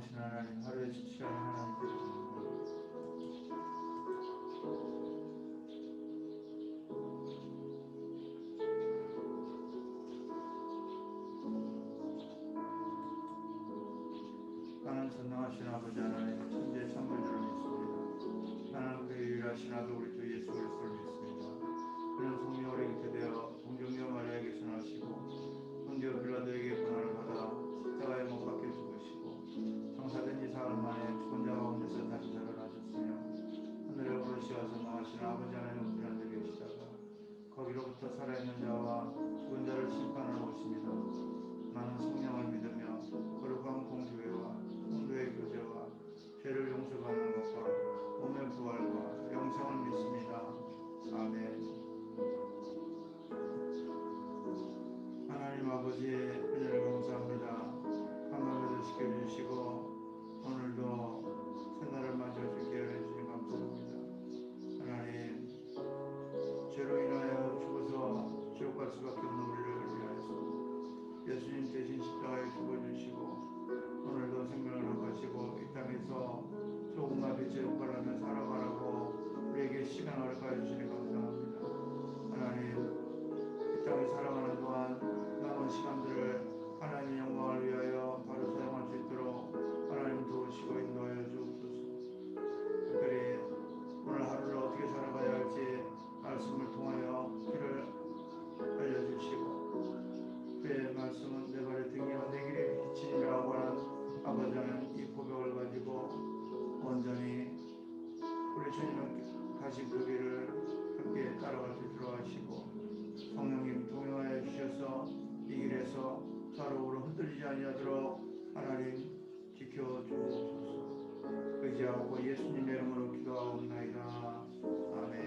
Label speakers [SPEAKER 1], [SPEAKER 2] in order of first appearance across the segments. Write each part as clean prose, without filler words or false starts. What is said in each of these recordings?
[SPEAKER 1] 전능하신 하나님, 하루에 지치라는 하나님께 드립니다. 나는 전능하신 아버지 하나님, 천지의 창조주를 믿습니다. 나는 그 유일하신 아들 우리 주 예수 그리스도를 믿습니다. 그는 성령으로 잉태되어 동정녀 마리아에게서 나시고 본디오 빌라도에게 고난을 받아 십자가에 못 박혀 죽으시고 장사된 지 사흘 만에 죽은 자 가운데서 다시 살아나셨으며 하늘에 오르시어서 나가신 아버지 하나님 우편에 계시다가 거기로부터 살아있는 자와 죽은 자를 심판하러 오십니다. 나는 성령을 믿으며 거룩한 공교회와 성도의 교제와 죄를 용서받는 것과 몸의 부활과 영생을 믿습니다. 아멘. 하나님 아버지의 은혜를 감사합니다. 한밤에도 지켜주시고 오늘도 새날을 맞아 주게 해주시니 감사합니다. 하나님, 죄로 인하여 죽어서 지옥 갈 수밖에 없는 우리를 위하여서 예수님 대신 십자가에 죽어주시고 오늘도 생명을 허가시고 이 땅에서 조금만 빛의 효과라며 살아가라고 우리에게 시간을 허가해 주시니 감사합니다. 하나님, 이 땅에 살아가는 동안 남은 시간들을 하나님의 영광을 위하여 바로 사용할 수 있도록 하나님 도우시고 인도하여 주옵소서. 특별히 오늘 하루를 어떻게 살아가야 할지 말씀을 통하여 길을 알려주시고 그의 말씀은 내 발의 등이요 내 길의 빛이니라고 하는 아버지 하나님 이 고백을 가지고 온전히 우리 주님은 가신 그 길을 함께 따라갈 수 있도록 하시고 성령님 동행하여 주셔서 이 길에서 좌우로 흔들리지 아니하도록 하나님 지켜주옵소서. 의지하고 예수님의 이름으로 기도하옵나이다. 아멘.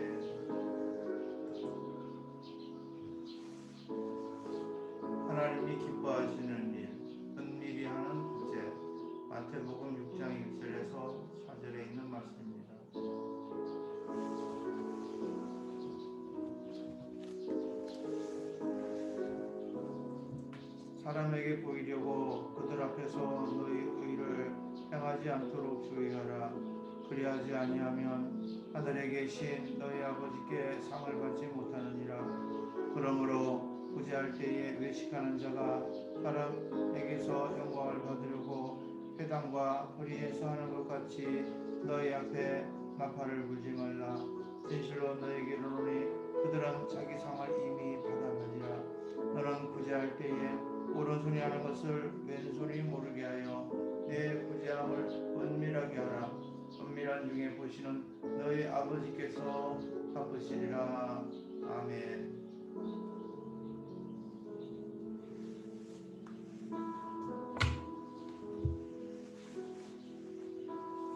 [SPEAKER 1] 하나님이 기뻐하시는 일, 은밀히 하는 구제, 마태복음 6장 1절에서 4절에 있는 말씀입니다. 사람에게 보이려고 그들 앞에서 너희 의를 행하지 않도록 주의하라. 그리하지 아니하면 하늘에 계신 너희 아버지께 상을 받지 못하느니라. 그러므로 구제할 때에 외식하는 자가 사람에게서 영광을 받으려고 회당과 거리에서 하는 것 같이 너희 앞에 나팔을 불지 말라. 진실로 너희에게 이르노니 그들은 자기 상을 이미 받았느니라. 너는 구제할 때에 오른손이 하는 것을 왼손이 모르게 하여 내 구제함을 은밀하게 하라. 은밀한 중에 보시는 너희 아버지께서 갚으시리라. 아멘.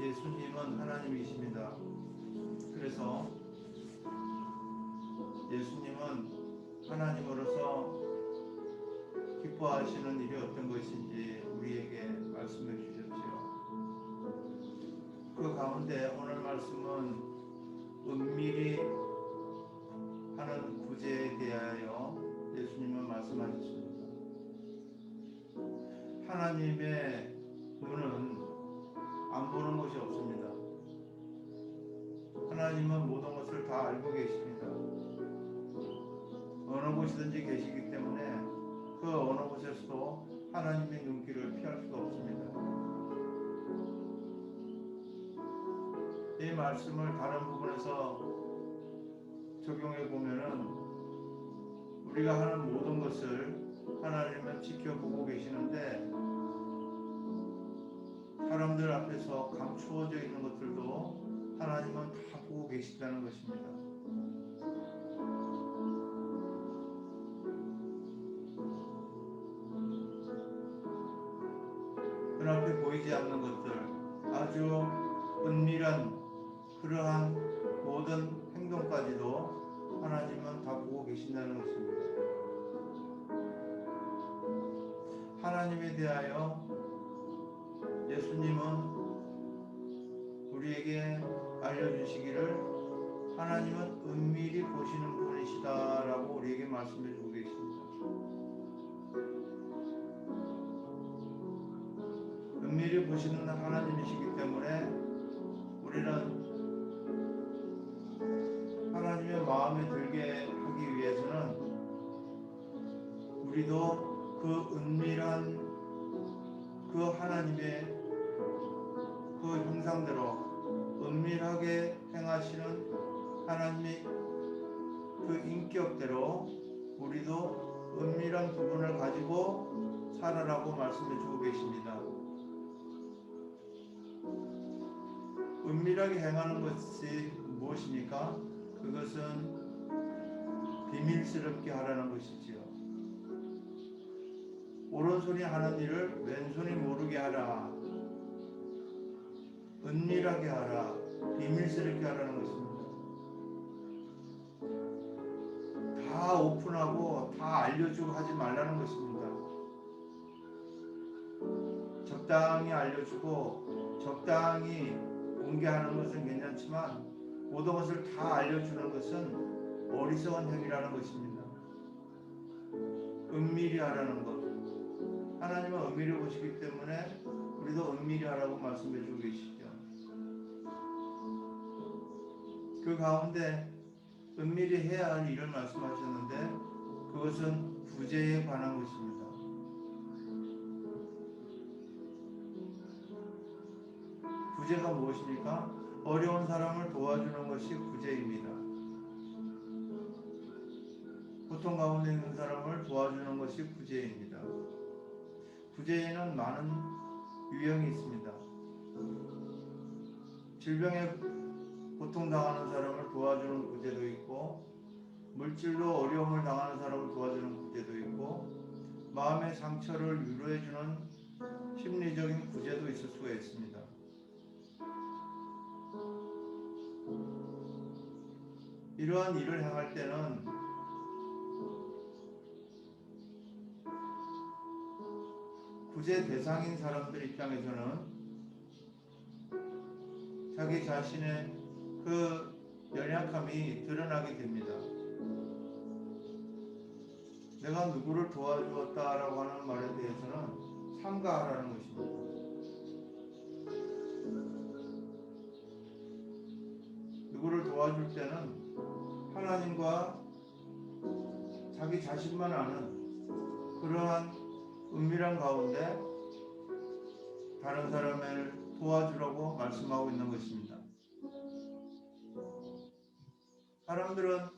[SPEAKER 1] 예수님은 하나님이십니다. 그래서 예수님은 하나님으로서 기뻐하시는 일이 어떤 것인지 우리에게 말씀해 주셨지요. 그 가운데 오늘 말씀은 은밀히 하는 구제에 대하여 예수님은 말씀하셨습니다. 하나님의 눈은 안 보는 것이 없습니다. 하나님은 모든 것을 다 알고 계십니다. 어느 곳이든지 계시기 때문에 그 어느 곳에서도 하나님의 눈길을 피할 수가 없습니다. 이 말씀을 다른 부분에서 적용해 보면은 우리가 하는 모든 것을 하나님은 지켜보고 계시는데 사람들 앞에서 감추어져 있는 것들도 하나님은 다 보고 계시다는 것입니다. 눈앞에 보이지 않는 것들, 아주 은밀한 그러한 모든 행동까지도 하나님은 다 보고 계신다는 것입니다. 하나님에 대하여 예수님은 우리에게 알려주시기를 하나님은 은밀히 보시는 분이시다라고 우리에게 말씀해 주고 계십니다. 은밀히 은밀히 보시는 하나님이시기 때문에 우리는 하나님의 마음에 들게 하기 위해서는 우리도 그 은밀한 그 하나님의 그 형상대로 은밀하게 행하시는 하나님의 그 인격대로 우리도 은밀한 부분을 가지고 살아라고 말씀해 주고 계십니다. 은밀하게 행하는 것이 무엇입니까? 그것은 비밀스럽게 하라는 것이지요. 오른손이 하는 일을 왼손이 모르게 하라. 은밀하게 하라. 비밀스럽게 하라는 것입니다. 다 오픈하고 다 알려주고 하지 말라는 것입니다. 적당히 알려주고 적당히 공개하는 것은 괜찮지만 모든 것을 다 알려주는 것은 어리석은 행위라는 것입니다. 은밀히 하라는 것. 하나님은 은밀히 보시기 때문에 우리도 은밀히 하라고 말씀해 주고 계시죠. 그 가운데 은밀히 해야 할 일을 말씀하셨는데 그것은 구제에 관한 것입니다. 구제가 무엇입니까? 어려운 사람을 도와주는 것이 구제입니다. 고통 가운데 있는 사람을 도와주는 것이 구제입니다. 구제에는 많은 유형이 있습니다. 질병에 고통당하는 사람을 도와주는 구제도 있고, 물질로 어려움을 당하는 사람을 도와주는 구제도 있고, 마음의 상처를 위로해주는 심리적인 구제도 있을 수가 있습니다. 이러한 일을 행할 때는 구제 대상인 사람들 입장에서는 자기 자신의 그 연약함이 드러나게 됩니다. 내가 누구를 도와주었다라고 하는 말에 대해서는 삼가하라는 것입니다. 누구를 도와줄 때는 하나님과 자기 자신만 아는 그러한 은밀한 가운데 다른 사람을 도와주라고 말씀하고 있는 것입니다. 사람들은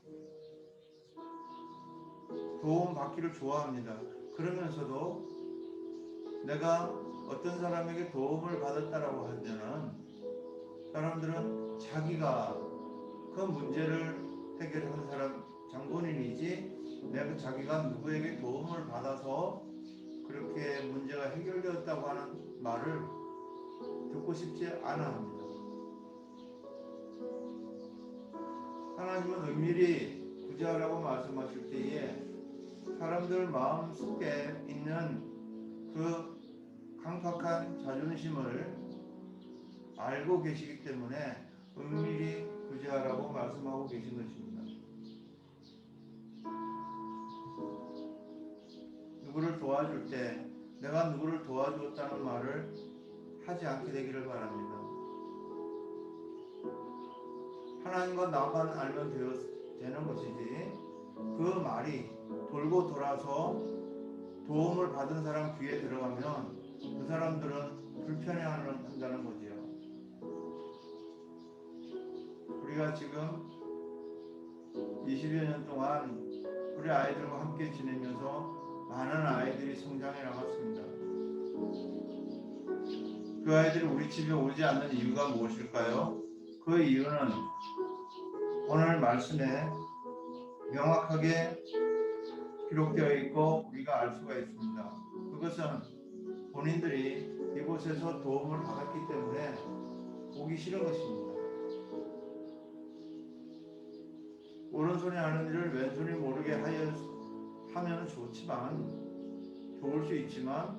[SPEAKER 1] 도움 받기를 좋아합니다. 그러면서도 내가 어떤 사람에게 도움을 받았다라고 하면은 사람들은 자기가 그 문제를 해결하는 사람 장본인이지 내가 자기가 누구에게 도움을 받아서 그렇게 문제가 해결되었다고 하는 말을 듣고 싶지 않아 합니다. 하나님은 은밀히 구제하라고 말씀하실 때에 사람들 마음 속에 있는 그 강팍한 자존심을 알고 계시기 때문에 은밀히 구제하라고 말씀하고 계신 것입니다. 누구를 도와줄 때 내가 누구를 도와주었다는 말을 하지 않게 되기를 바랍니다. 하나님과 나만 알면 되는 것이지 그 말이 돌고 돌아서 도움을 받은 사람 귀에 들어가면 그 사람들은 불편해한다는 거지요. 우리가 지금 20여 년 동안 우리 아이들과 함께 지내면서 많은 아이들이 성장해 나갔습니다. 그 아이들이 우리 집에 오지 않는 이유가 무엇일까요? 그 이유는 오늘 말씀에 명확하게 기록되어 있고 우리가 알 수가 있습니다. 그것은 본인들이 이곳에서 도움을 받았기 때문에 오기 싫은 것입니다. 오른손이 하는 일을 왼손이 모르게 하면 좋을 수 있지만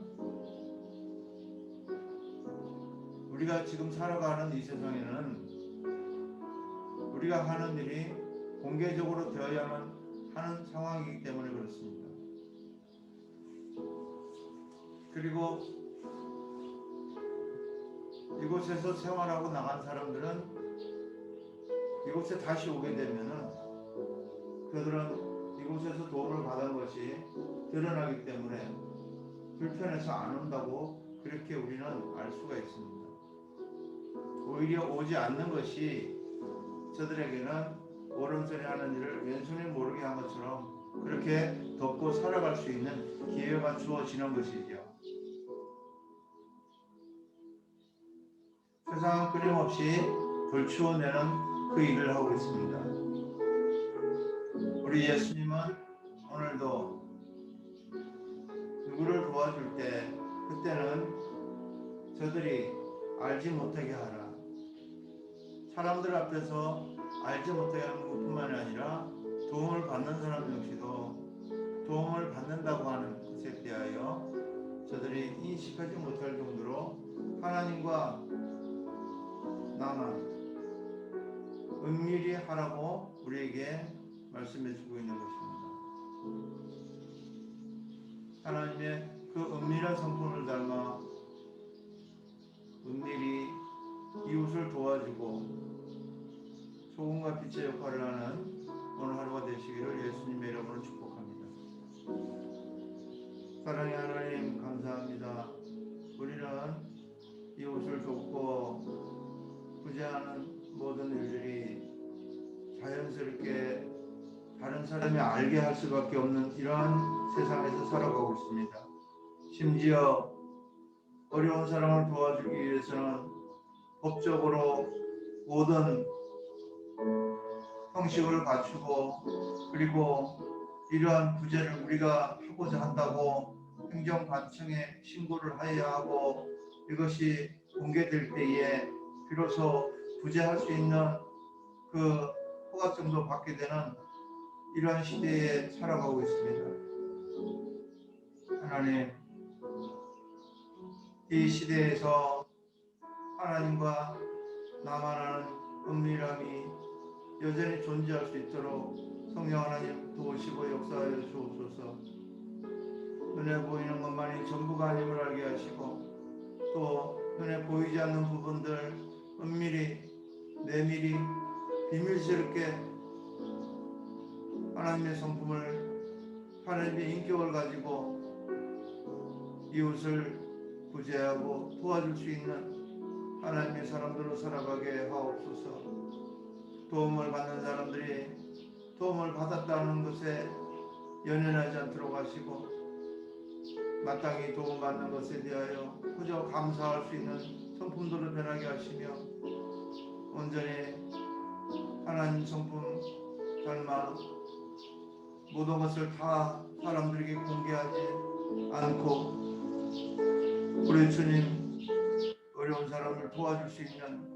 [SPEAKER 1] 우리가 지금 살아가는 이 세상에는 우리가 하는 일이 공개적으로 되어야만 하는 상황이기 때문에 그렇습니다. 그리고 이곳에서 생활하고 나간 사람들은 이곳에 다시 오게 되면은 그들은 이곳에서 도움을 받은 것이 드러나기 때문에 불편해서 안 온다고 그렇게 우리는 알 수가 있습니다. 오히려 오지 않는 것이 저들에게는 오른손이 하는 일을 왼손이 모르게 한 것처럼 그렇게 덮고 살아갈 수 있는 기회가 주어지는 것이죠. 세상은 끊임없이 돌추어내는 그 일을 하고 있습니다. 우리 예수님은 오늘도 누구를 도와줄 때 그때는 저들이 알지 못하게 하라. 사람들 앞에서 알지 못하게 하는 것뿐만 아니라 도움을 받는 사람 역시도 도움을 받는다고 하는 것에 대하여 저들이 인식하지 못할 정도로 하나님과 나만 은밀히 하라고 우리에게 말씀해 주고 있는 것입니다. 하나님의 그 은밀한 성품을 닮아 은밀히 이웃을 도와주고 소금과 빛의 역할을 하는 오늘 하루가 되시기를 예수님의 이름으로 축복합니다. 사랑의 하나님 감사합니다. 우리는 이웃을 돕고 구제하는 모든 일들이 자연스럽게 다른 사람이 알게 할 수밖에 없는 이러한 세상에서 살아가고 있습니다. 심지어 어려운 사람을 도와주기 위해서는 법적으로 모든 형식을 갖추고 그리고 이러한 구제를 우리가 하고자 한다고 행정관청에 신고를 해야 하고 이것이 공개될 때에 비로소 구제할 수 있는 그 허가증도 받게 되는 이러한 시대에 살아가고 있습니다. 하나님, 이 시대에서 하나님과 나만 아는 은밀함이 여전히 존재할 수 있도록 성령 하나님 도우시고 역사하여 주옵소서. 눈에 보이는 것만이 전부가 아님을 알게 하시고 또 눈에 보이지 않는 부분들 은밀히 내밀히 비밀스럽게 하나님의 성품을 하나님의 인격을 가지고 이웃을 구제하고 도와줄 수 있는 하나님의 사람들로 살아가게 하옵소서. 도움을 받는 사람들이 도움을 받았다는 것에 연연하지 않도록 하시고 마땅히 도움받는 것에 대하여 그저 감사할 수 있는 성품들로 변하게 하시며 온전히 하나님 성품 닮아 모든 것을 다 사람들에게 공개하지 않고 우리 주님 어려운 사람을 도와줄 수 있는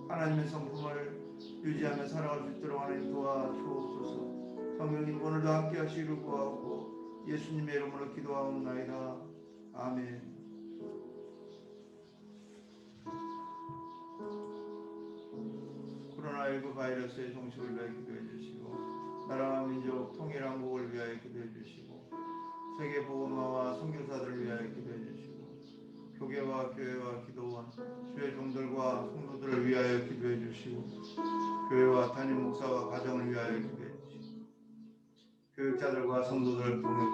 [SPEAKER 1] 하나님의 성품을 유지하며 살아갈 수 있도록 하나님 도와주옵소서. 성령님 오늘도 함께 하시기를 구하고 예수님의 이름으로 기도하옵나이다. 아멘. 코로나19 바이러스의 종식을 위하여 기도해 주시고 나라와 민족 통일 한국을 위하여 기도해 주시고 세계 복음화와 선교사들을 위하여 기도해 주시고 교계와 교회와 기도원 주의 종들과 성도들을 위하여 기도해 주시고 교회와 담임 목사와 가정을 위하여 기도해 주시고 교육자들과 성도들을 통해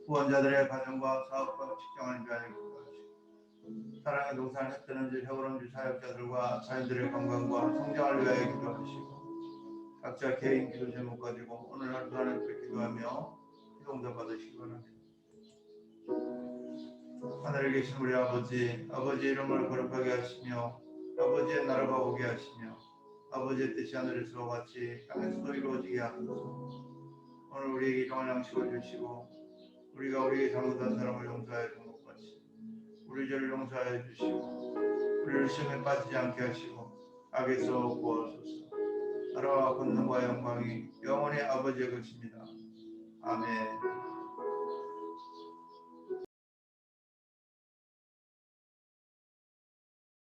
[SPEAKER 1] 후원자들의 가정과 사업과 직장을 위하여 기도하시고 사랑의 동산 햇뜨는지 해오름지 사역자들과 자연들의 건강과 성장을 위하여 기도하시고 각자 개인 기도 제목 가지고 오늘 하루도 하나님께 기도하며 기도응답 받으시기 바랍니다. 하늘에 계신 우리 아버지, 아버지의 이름을 거룩하게 하시며 아버지의 나라가 오게 하시며 아버지의 뜻이 하늘에서와 같이 땅에서도 이루어지게 하소서. 오늘 우리에게 일용할 양식을 주시고 우리가 우리에게 잘못한 사람을 용서하여 준 것 같이 우리 죄를 용서하여 주시고 우리를 시험에 빠지지 않게 하시고 악에서 구하소서. 나라와 권능과 영광이 영원히 아버지의 것입니다. 아멘.